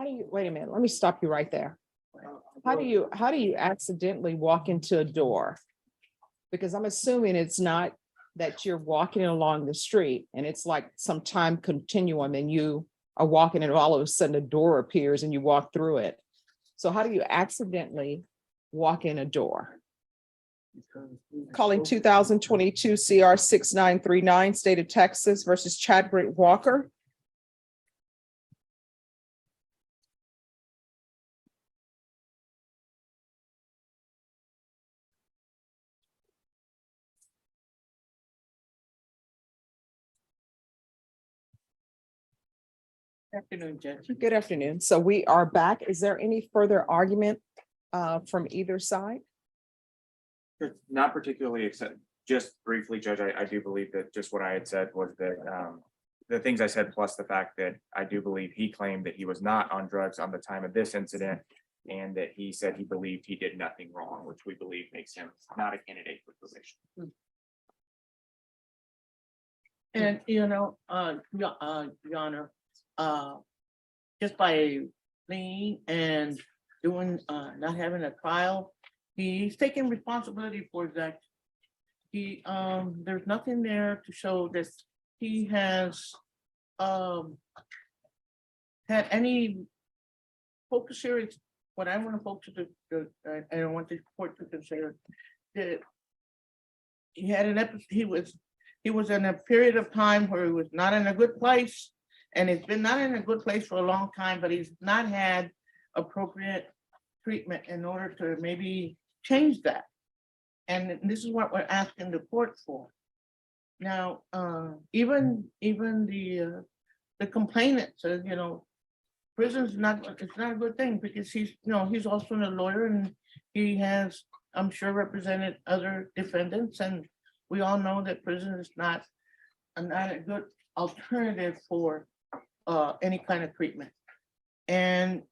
How do you, wait a minute, let me stop you right there. How do you accidentally walk into a door? Because I'm assuming it's not that you're walking along the street and it's like some time continuum and you are walking and all of a sudden a door appears and you walk through it. So how do you accidentally walk in a door? Calling 2022 CR 6939, State of Texas versus Britt Walker. Afternoon, Judge. Good afternoon. So we are back. Is there any further argument from either side? Not particularly, except just briefly, Judge, I do believe that just what I had said was that the things I said, plus the fact that I do believe he claimed that he was not on drugs on the time of this incident, and that he said he believed he did nothing wrong, which we believe makes him not a candidate for probation. And, you know, Your Honor, just by fleeing and doing, not having a trial, he's taking responsibility for his action. He, there's nothing there to show that he has, had any focus here. It's what I want to focus I don't want the court to consider that he had an episode, he was in a period of time where he was not in a good place, and it's been not in a good place for a long time, but he's not had appropriate treatment in order to maybe change that. And this is what we're asking the court for. Now, even the complainant says, you know, prison's it's not a good thing, because he's, you know, he's also a lawyer and he has, I'm sure, represented other defendants, and we all know that prison is not a good alternative for any kind of treatment. And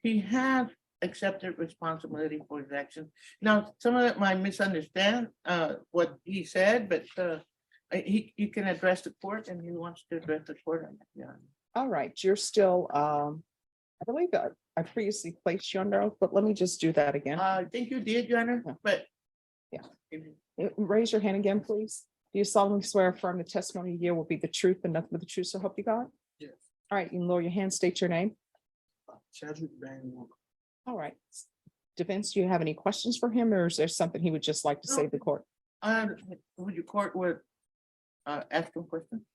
he has accepted responsibility for his actions. Now, some of it might misunderstand what he said, but he can address the court, and he wants to address the court on that. Yeah. All right, you're still, I believe that I previously placed you under oath, but let me just do that again. I think you did, Your Honor, but Yeah. Raise your hand again, please. Do you solemnly swear affirm the testimony you give will be the truth and nothing but the truth, so help you God? Yes. All right, you can lower your hand, state your name. Chadwick Van Walker. All right. Defense, do you have any questions for him, or is there something he would just like to say to the court? would your court ask him a question?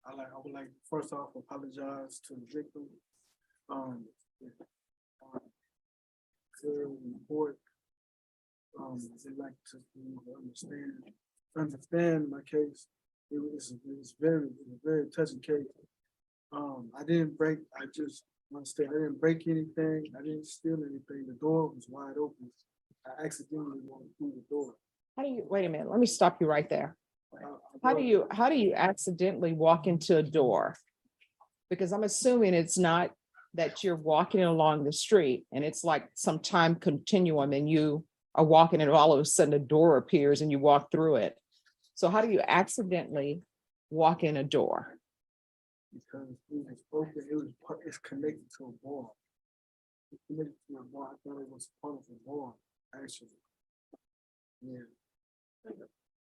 I would like first off apologize to the victim. To the court. I'd like to understand my case. It was a very touching case. I didn't break. I just want to say I didn't break anything. I didn't steal anything. The door was wide open. I accidentally walked through the door. How do you, wait a minute, let me stop you right there. How do you accidentally walk into a door? Because I'm assuming it's not that you're walking along the street and it's like some time continuum and you are walking and all of a sudden a door appears and you walk through it. So how do you accidentally walk in a door? Because it was open, it's connected to a bar. It's connected to a bar. I thought it was part of a bar, actually. Yeah.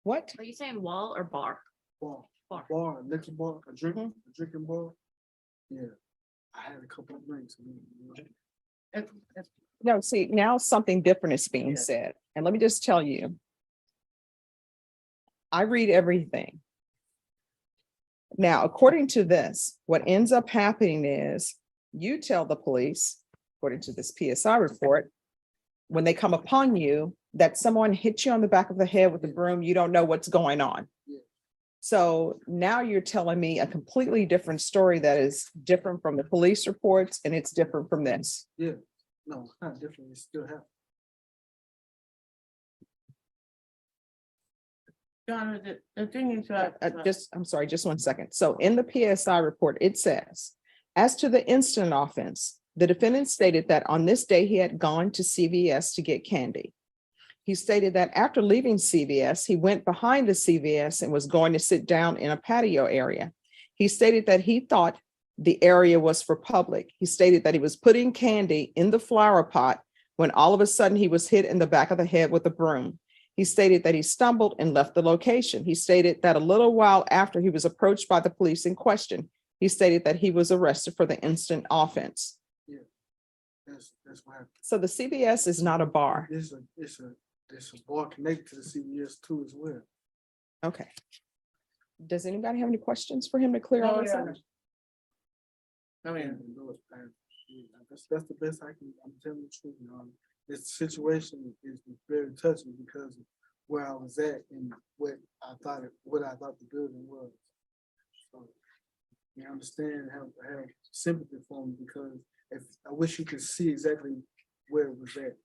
What? Are you saying wall or bar? Bar. Bar. Bar, a liquor bar, a drinking bar. Yeah. I had a couple of drinks. No, see, now something different is being Yeah. said. And let me just tell you, I read everything. Now, according to this, what ends up happening is you tell the police, according to this PSI report, when they come upon you, that someone hit you on the back of the head with a broom, you don't know what's going on. Yeah. So now you're telling me a completely different story that is different from the police reports, and it's different from this. Yeah. No, it's not different. It still happens. Your Honor, the thing is that. I'm sorry, just 1 second. So in the PSI report, it says, as to the incident offense, the defendant stated that on this day he had gone to CVS to get candy. He stated that after leaving CVS, he went behind the CVS and was going to sit down in a patio area. He stated that he thought the area was for public. He stated that he was putting candy in the flower pot when all of a sudden he was hit in the back of the head with a broom. He stated that he stumbled and left the location. He stated that a little while after he was approached by the police in question, he stated that he was arrested for the instant offense. That's why So the CVS is not a bar. it's a bar connected to the CVS too as well. Okay. Does anybody have any questions for him to clear all No, this yeah, out? I mean, That's the best I can, I'm telling the truth, this situation is very touching because of where I was at and what I thought the building was. So, you understand, have sympathy for me because if, I wish you could see exactly where it was at.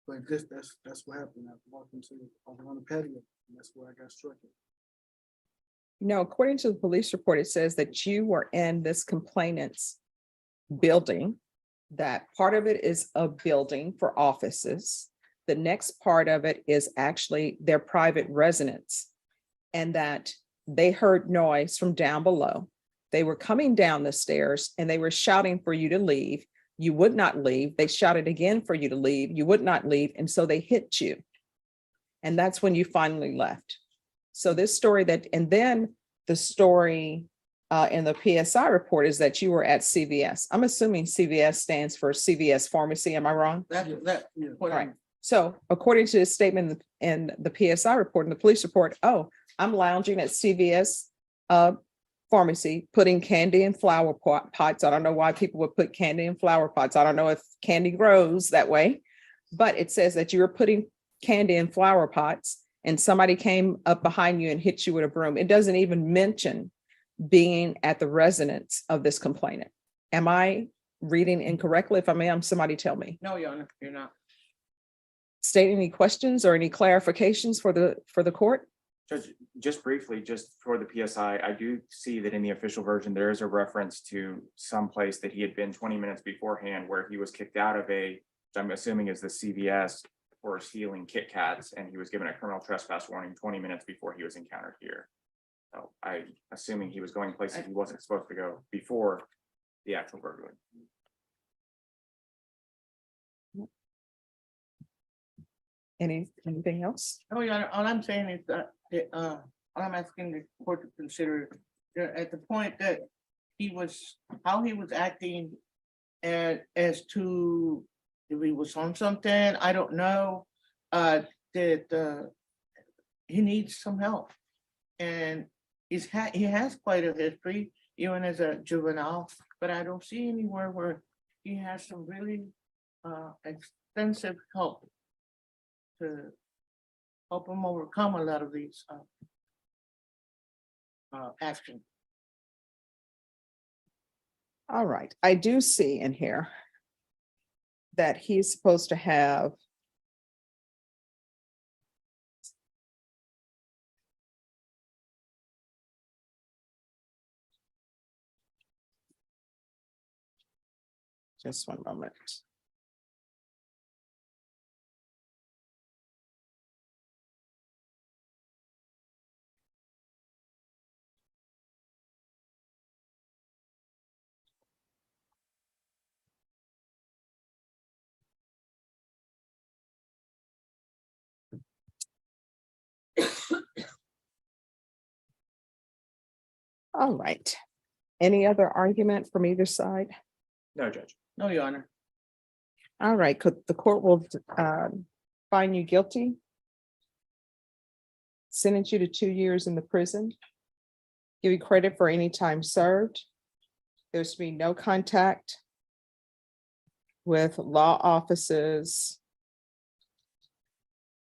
But that's what happened. I was on the patio and that's where I got struck at. No, according to the police report, it says that you were in this complainant's building, that part of it is a building for offices. The next part of it is actually their private residence, and that they heard noise from down below. They were coming down the stairs and they were shouting for you to leave. You would not leave. They shouted again for you to leave. You would not leave. And so they hit you. And that's when you finally left. So this story and then the story in the PSI report is that you were at CVS. I'm assuming CVS stands for CVS Pharmacy. Am I wrong? that, Yeah. what Right. So according to the statement in the PSI report and the police report, oh, I'm lounging at CVS Pharmacy, putting candy in flower pots. I don't know why people would put candy in flower pots. I don't know if candy grows that way, but it says that you were putting candy in flower pots and somebody came up behind you and hit you with a broom. It doesn't even mention being at the residence of this complainant. Am I reading incorrectly? If I am, somebody tell me. No, you're not. State any questions or any clarifications for the court? Judge, just briefly, just for the PSI, I do see that in the official version, there is a reference to some place that he had been 20 minutes beforehand where he was kicked out of which I'm assuming is the CVS for stealing Kit Kats, and he was given a criminal trespass warning 20 minutes before he was encountered here. So I'm assuming he was going places he wasn't supposed to go before the actual burglary. Anything else? No, Your Honor, all I'm saying is that, all I'm asking the court to consider, at the point that how he was acting as to if he was on something, I don't know, that he needs some help. And he has quite a history, even as a juvenile, but I don't see anywhere where he has some really extensive help to help him overcome a lot of these actions. All right, I do see in here that he's supposed to have just one moment. All right. Any other argument from either side? No, Judge. No, Your Honor. All right, the court will find you guilty, sentence you to 2 years in the prison, give you credit for any time served. There's to be no contact with law offices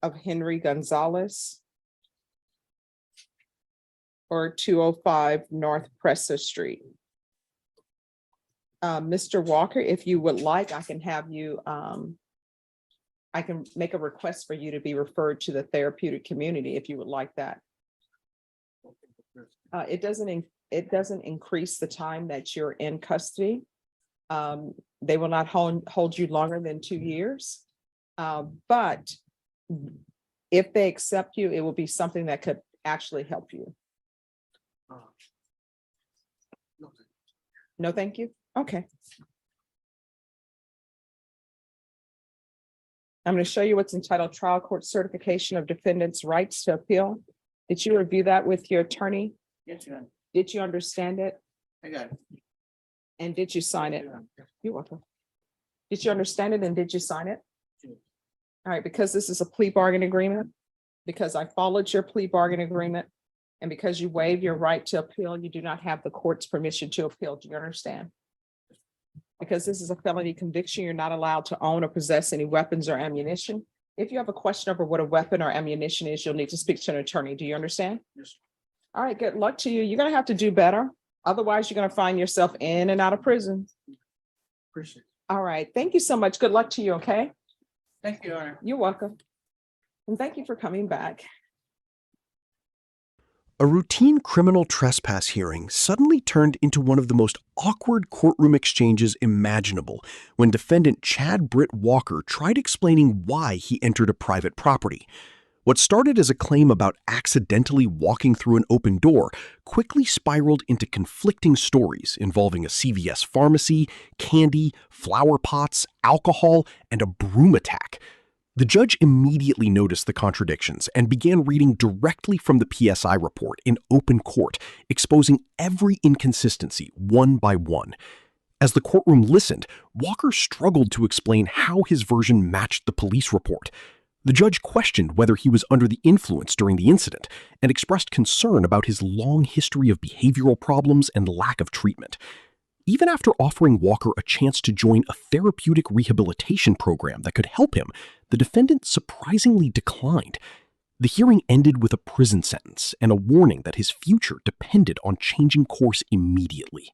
of Henry Gonzalez or 205 North Presa Street. Mr. Walker, if you would like, I can have you, I can make a request for you to be referred to the therapeutic community if you would like that. It doesn't increase the time that you're in custody. They will not hold you longer than 2 years. But if they accept you, it will be something that could actually help you. Uh, no, thank No, thank you. Okay. I'm going to show you what's entitled Trial Court Certification of Defendant's Rights to Appeal. Did you review that with your attorney? Yes, Your Honor. Did you understand it? I got it. And did you sign it? you. You're welcome. Did you understand it and did you sign it? Sure. All right, because this is a plea bargain agreement, because I followed your plea bargain agreement, and because you waive your right to appeal, you do not have the court's permission to appeal. Do you understand? Because this is a felony conviction, you're not allowed to own or possess any weapons or ammunition. If you have a question over what a weapon or ammunition is, you'll need to speak to an attorney. Do you understand? Yes, sir. All right, good luck to you. You're gonna have to do better. Otherwise, you're gonna find yourself in and out of prison. Appreciate it. All right, thank you so much. Good luck to you, okay? Thank you, Your Honor. You're welcome. And thank you for coming back. A routine criminal trespass hearing suddenly turned into one of the most awkward courtroom exchanges imaginable when defendant Chad Britt Walker tried explaining why he entered a private property. What started as a claim about accidentally walking through an open door quickly spiraled into conflicting stories involving a CVS pharmacy, candy, flower pots, alcohol, and a broom attack. The judge immediately noticed the contradictions and began reading directly from the PSI report in open court, exposing every inconsistency one by one. As the courtroom listened, Walker struggled to explain how his version matched the police report. The judge questioned whether he was under the influence during the incident and expressed concern about his long history of behavioral problems and lack of treatment. Even after offering Walker a chance to join a therapeutic rehabilitation program that could help him, the defendant surprisingly declined. The hearing ended with a prison sentence and a warning that his future depended on changing course immediately.